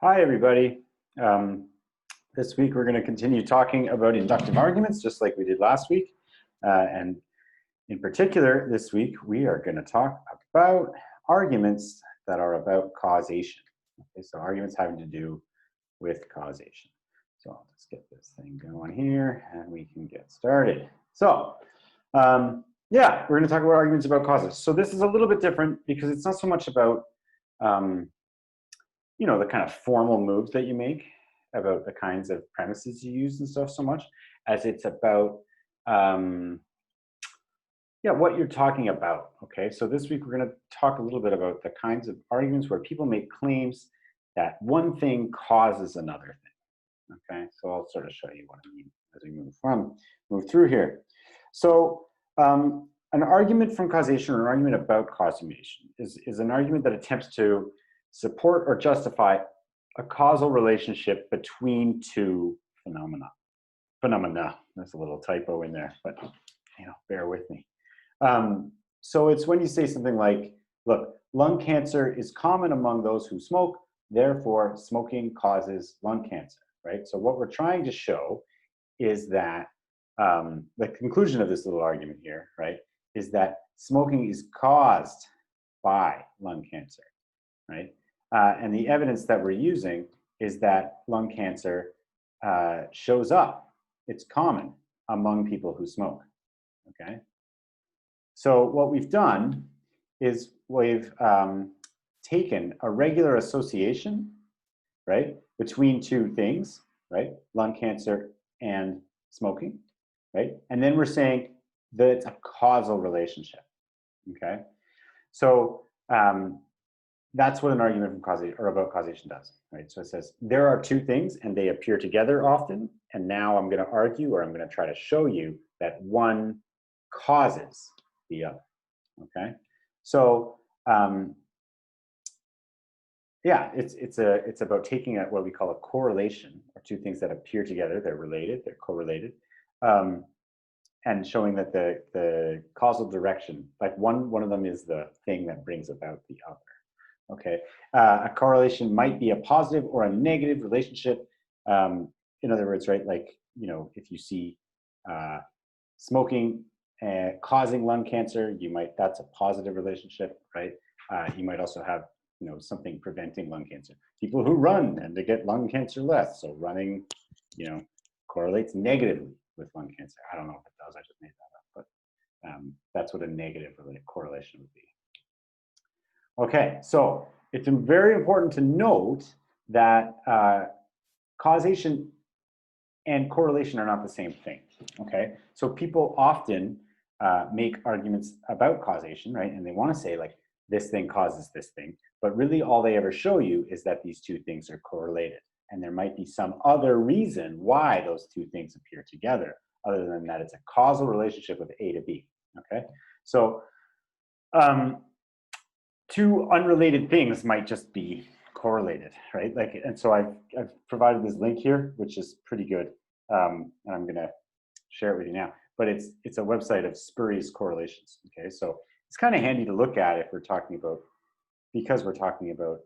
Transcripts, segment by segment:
Hi, everybody. This week, we're going to continue talking about inductive arguments, just like we did last week. And in particular, this week, we are going to talk about arguments that are about causation. Okay, so arguments having to do with causation. So I'll just get this thing going here, and we can get started. So, yeah, we're going to talk about arguments about causes. So this is a little bit different because it's not so much about the kind of formal moves that you make, about the kinds of premises you use and stuff so much, as it's about what you're talking about. Okay, so this week we're going to talk a little bit about the kinds of arguments where people make claims that one thing causes another thing. Okay, so I'll sort of show you what I mean as we move through here. So an argument from causation, or an argument about causation, is an argument that attempts to support or justify a causal relationship between two phenomena. There's a little typo in there, but bear with me. So it's when you say something like, look, lung cancer is common among those who smoke, therefore smoking causes lung cancer, right? So what we're trying to show is that the conclusion of this little argument here, right, is that smoking is caused by lung cancer, right? And the evidence that we're using is that lung cancer shows up. It's common among people who smoke, okay? So what we've done is we've taken a regular association, right, between two things, right, lung cancer and smoking, right? And then we're saying that it's a causal relationship, okay? So that's what an argument from causation or about causation does, right? So it says there are two things and they appear together often, and now I'm going to argue, or I'm going to try to show you that one causes the other. Okay, so yeah, it's about taking what we call a correlation, or two things that appear together, they're related, they're correlated, and showing that the causal direction, like one of them is the thing that brings about the other. Okay, a correlation might be a positive or a negative relationship. In other words, right, like, if you see smoking causing lung cancer, that's a positive relationship, right? You might also have, something preventing lung cancer. People who run tend to get lung cancer less, so running, correlates negatively with lung cancer. I don't know if it does, I just made that up, but that's what a negative correlation would be. Okay, so it's very important to note that causation and correlation are not the same thing, okay? So people often make arguments about causation, right? And they want to say, like, this thing causes this thing, but really all they ever show you is that these two things are correlated. And there might be some other reason why those two things appear together, other than that it's a causal relationship of A to B, okay? So two unrelated things might just be correlated, right? Like, and so I've provided this link here, which is pretty good, and I'm going to share it with you now. But it's a website of spurious correlations. Okay, so it's kind of handy to look at if we're talking about, because we're talking about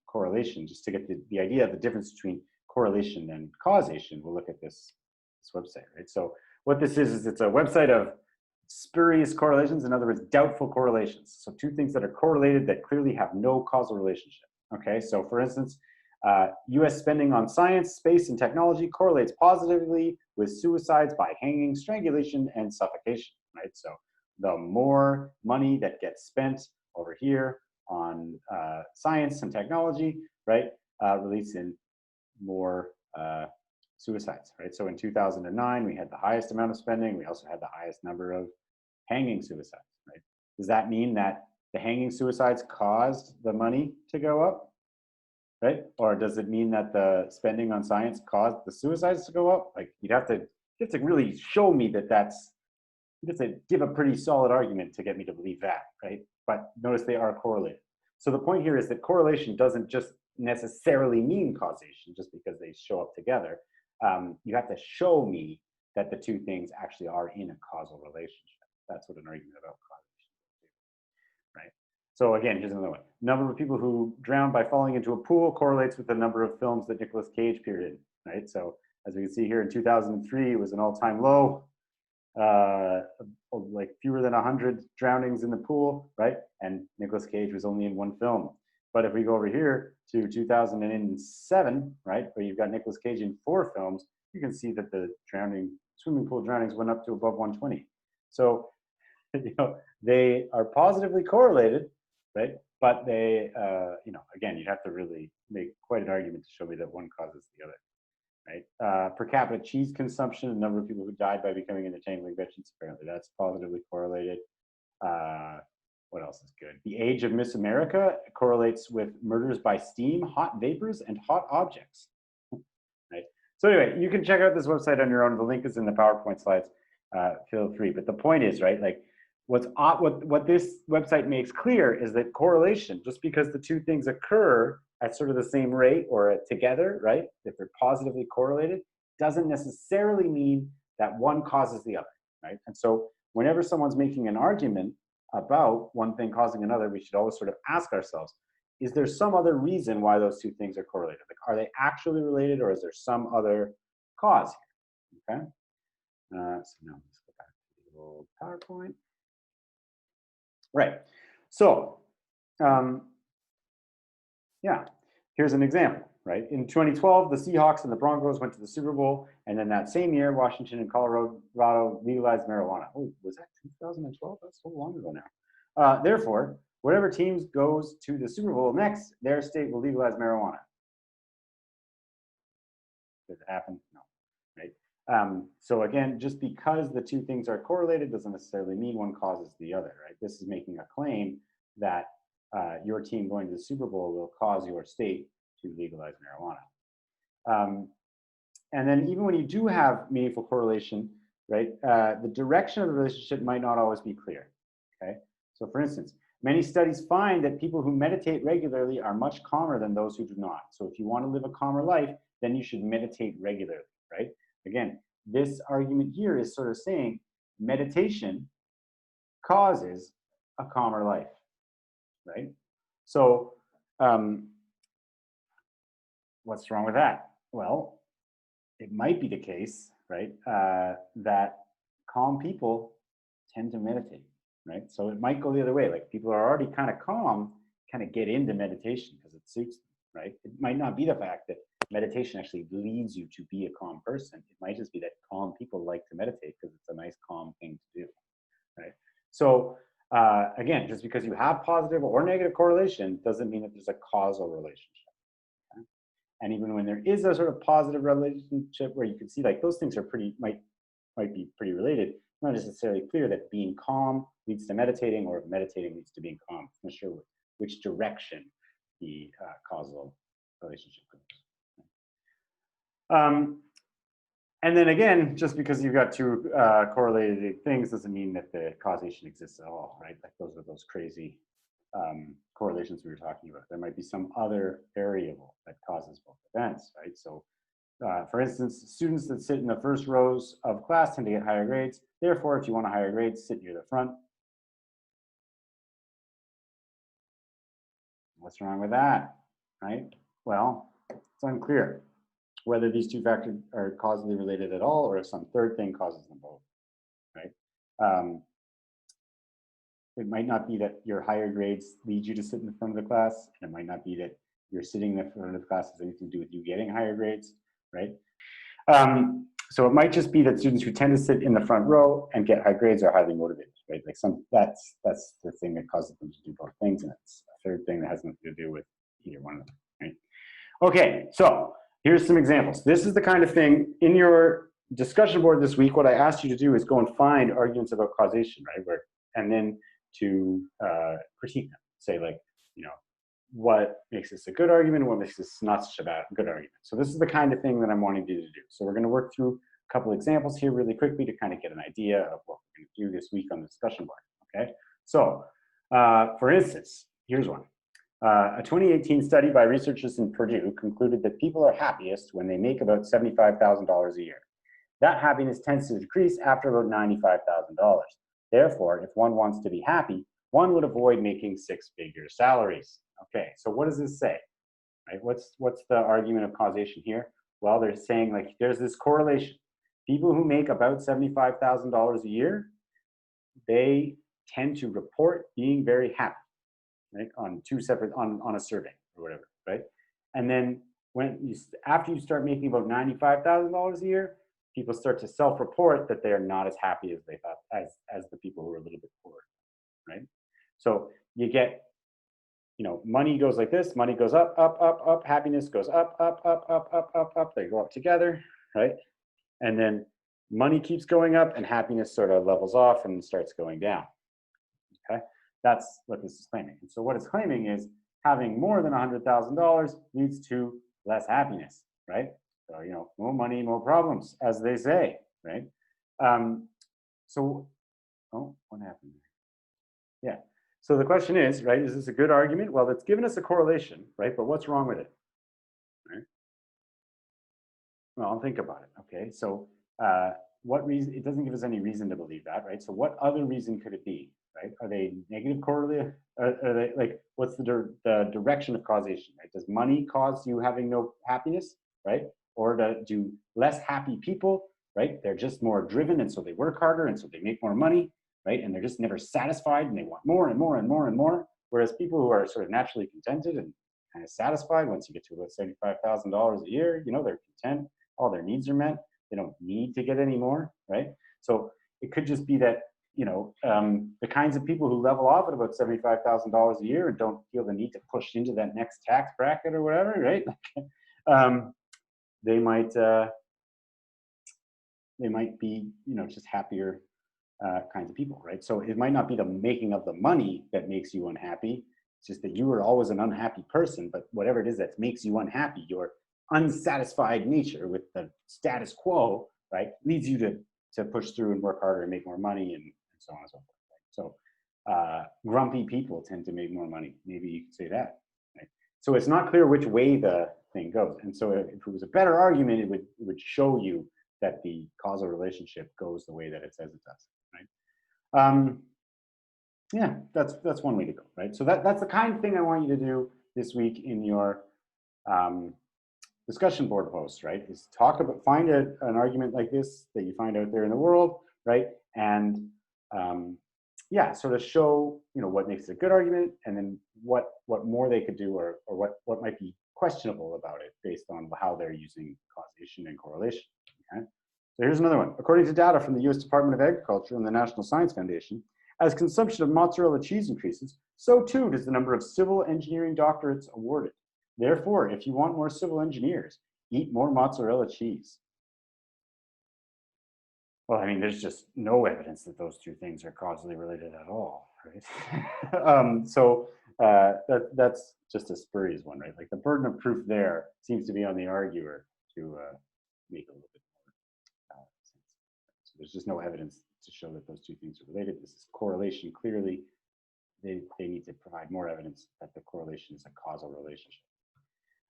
correlation, just to get the idea of the difference between correlation and causation. We'll look at this website, right? So what this is it's a website of spurious correlations, in other words, doubtful correlations. So two things that are correlated that clearly have no causal relationship. Okay, so for instance, US spending on science, space, and technology correlates positively with suicides by hanging, strangulation, and suffocation, right? So the more money that gets spent over here on science and technology, right, relates in more suicides, right? So in 2009, we had the highest amount of spending. We also had the highest number of hanging suicides, right? Does that mean that the hanging suicides caused the money to go up, right? Or does it mean that the spending on science caused the suicides to go up? Like, you have to really show me that you have to give a pretty solid argument to get me to believe that, right? But notice they are correlated. So the point here is that correlation doesn't just necessarily mean causation just because they show up together. You have to show me that the two things actually are in a causal relationship. That's what an argument about causation is, right? So again, here's another one. Number of people who drowned by falling into a pool correlates with the number of films that Nicolas Cage appeared in, right? So as we can see here in 2003, it was an all-time low, like fewer than 100 drownings in the pool, right? And Nicolas Cage was only in one film. But if we go over here to 2007, right, where you've got Nicolas Cage in 4 films, you can see that the swimming pool drownings went up to above 120. So, you know, they are positively correlated, right? But they, you know, again, you'd have to really make quite an argument to show me that one causes the other, right? Per capita cheese consumption, the number of people who died by becoming intertangling vegetarians, apparently that's positively correlated. What else is good? The age of Miss America correlates with murders by steam, hot vapors, and hot objects, right? So anyway, you can check out this website on your own. The link is in the PowerPoint slides. Feel free. But the point is, right, like what this website makes clear is that correlation, just because the two things occur at sort of the same rate or together, right, if they're positively correlated, doesn't necessarily mean that one causes the other, right? And so whenever someone's making an argument about one thing causing another, we should always sort of ask ourselves, is there some other reason why those two things are correlated? Like, are they actually related, or is there some other cause here? Okay. So now let's go back to the old PowerPoint. Right. So, yeah, here's an example, right? In 2012, the Seahawks and the Broncos went to the Super Bowl, and then that same year, Washington and Colorado legalized marijuana. Oh, was that 2012? That's so long ago now. Therefore, whatever teams goes to the Super Bowl next, their state will legalize marijuana. Does it happen? No, right? So again, just because the two things are correlated doesn't necessarily mean one causes the other, right? This is making a claim that your team going to the Super Bowl will cause your state to legalize marijuana. And then even when you do have meaningful correlation, right, the direction of the relationship might not always be clear, okay? So for instance, many studies find that people who meditate regularly are much calmer than those who do not. So if you want to live a calmer life, then you should meditate regularly, right? Again, this argument here is sort of saying meditation causes a calmer life, right? So what's wrong with that? Well, it might be the case, right, that calm people tend to meditate, right? So it might go the other way. Like people are already kind of calm, kind of get into meditation because it suits them, right? It might not be the fact that meditation actually leads you to be a calm person. It might just be that calm people like to meditate because it's a nice, calm thing to do, right? So again, just because you have positive or negative correlation doesn't mean that there's a causal relationship. Okay? And even when there is a sort of positive relationship where you can see like those things are might be pretty related, it's not necessarily clear that being calm leads to meditating or meditating leads to being calm. I'm not sure which direction the causal relationship goes. And then again, just because you've got two correlated things doesn't mean that the causation exists at all, right? Like those are those crazy correlations we were talking about. There might be some other variable that causes both events, right? So for instance, students that sit in the first rows of class tend to get higher grades. Therefore, if you want a higher grade, sit near the front. What's wrong with that, right? Well, it's unclear whether these two factors are causally related at all or if some third thing causes them both, right? It might not be that your higher grades lead you to sit in the front of the class, and it might not be that you're sitting in the front of the class has anything to do with you getting higher grades, right? So it might just be that students who tend to sit in the front row and get high grades are highly motivated, right? Like that's the thing that causes them to do both things, and it's a third thing that has nothing to do with either one of them, right? Okay, so here's some examples. This is the kind of thing in your discussion board this week. What I asked you to do is go and find arguments about causation, right? And then to critique them. Say like, you know, what makes this a good argument and what makes this not such a good argument. So this is the kind of thing that I'm wanting you to do. So we're going to work through a couple examples here really quickly to kind of get an idea of what we're going to do this week on the discussion board, okay? So for instance, here's one. A 2018 study by researchers in Purdue concluded that people are happiest when they make about $75,000 a year. That happiness tends to decrease after about $95,000. Therefore, if one wants to be happy, one would avoid making six-figure salaries. Okay, so what does this say? Right? What's the argument of causation here? Well, they're saying like there's this correlation. People who make about $75,000 a year, they tend to report being very happy, right? On a survey or whatever, right? And then after you start making about $95,000 a year, people start to self-report that they are not as happy as they thought as the people who are a little bit poorer, right? So you get, money goes like this, money goes up, up, up, up, happiness goes up, up, up, up, up, up, up, they go up together, right? And then money keeps going up and happiness sort of levels off and starts going down, okay? That's what this is claiming. And so what it's claiming is having more than $100,000 leads to less happiness, right? So, more money, more problems, as they say, right? What happened there? Yeah. So the question is, right, is this a good argument? Well, it's given us a correlation, right? But what's wrong with it? Right? Well, think about it. Okay. So what reason? It doesn't give us any reason to believe that, right? So what other reason could it be? Right? Are they negative correlated? Are they like, what's the direction of causation? Right? Does money cause you having no happiness? Right? Or do less happy people? Right? They're just more driven, and so they work harder, and so they make more money. Right? And they're just never satisfied, and they want more and more and more and more. Whereas people who are sort of naturally contented and kind of satisfied, once you get to about $75,000 a year, they're content. All their needs are met. They don't need to get any more. Right? So it could just be that the kinds of people who level off at about $75,000 a year and don't feel the need to push into that next tax bracket or whatever, right? They might be, just happier kinds of people, right? So it might not be the making of the money that makes you unhappy. It's just that you were always an unhappy person, but whatever it is that makes you unhappy, your unsatisfied nature with the status quo, right, leads you to push through and work harder and make more money and so on and so forth. Right? So grumpy people tend to make more money. Maybe you could say that. Right? So it's not clear which way the thing goes. And so if it was a better argument, it would show you that the causal relationship goes the way that it says it does. Right? Yeah, that's one way to go. Right? So that's the kind of thing I want you to do this week in your discussion board posts, right? Is find an argument like this that you find out there in the world, right? And sort of show what makes it a good argument, and then what more they could do, or what might be questionable about it based on how they're using causation and correlation. Okay. So here's another one. According to data from the U.S. Department of Agriculture and the National Science Foundation, as consumption of mozzarella cheese increases, so too does the number of civil engineering doctorates awarded. Therefore, if you want more civil engineers, eat more mozzarella cheese. Well, I mean, there's just no evidence that those two things are causally related at all, right? That's just a spurious one, right? Like the burden of proof there seems to be on the arguer to make a little bit more sense. So there's just no evidence to show that those two things are related. This is correlation. Clearly, they need to provide more evidence that the correlation is a causal relationship.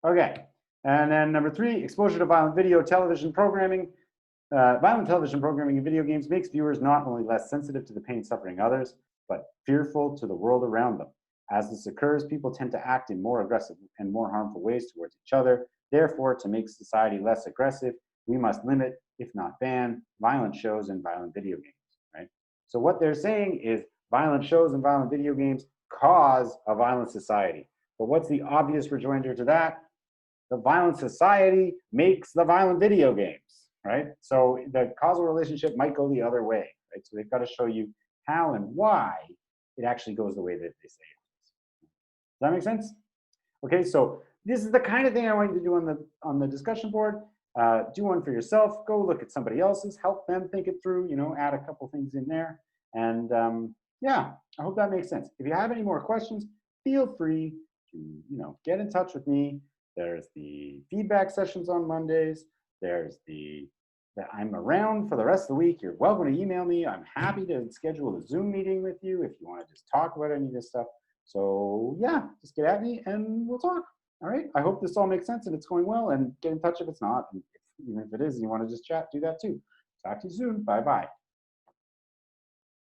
Okay, and then number 3, exposure to violent television programming. Violent television programming in video games makes viewers not only less sensitive to the pain and suffering of others, but fearful to the world around them. As this occurs, people tend to act in more aggressive and more harmful ways towards each other. Therefore, to make society less aggressive, we must limit, if not ban, violent shows and violent video games, right? So what they're saying is violent shows and violent video games cause a violent society. But what's the obvious rejoinder to that? The violent society makes the violent video games, right? So the causal relationship might go the other way, right? So they've got to show you how and why it actually goes the way that they say it does. Does that make sense? Okay, so this is the kind of thing I want you to do on the discussion board. Do one for yourself. Go look at somebody else's. Help them think it through. Add a couple things in there. And yeah, I hope that makes sense. If you have any more questions, feel free to get in touch with me. There's the feedback sessions on Mondays. There's I'm around for the rest of the week. You're welcome to email me. I'm happy to schedule a Zoom meeting with you if you want to just talk about any of this stuff. So yeah, just get at me and we'll talk. All right. I hope this all makes sense and it's going well, and get in touch if it's not. And even if it is, and you want to just chat, do that too. Talk to you soon. Bye-bye.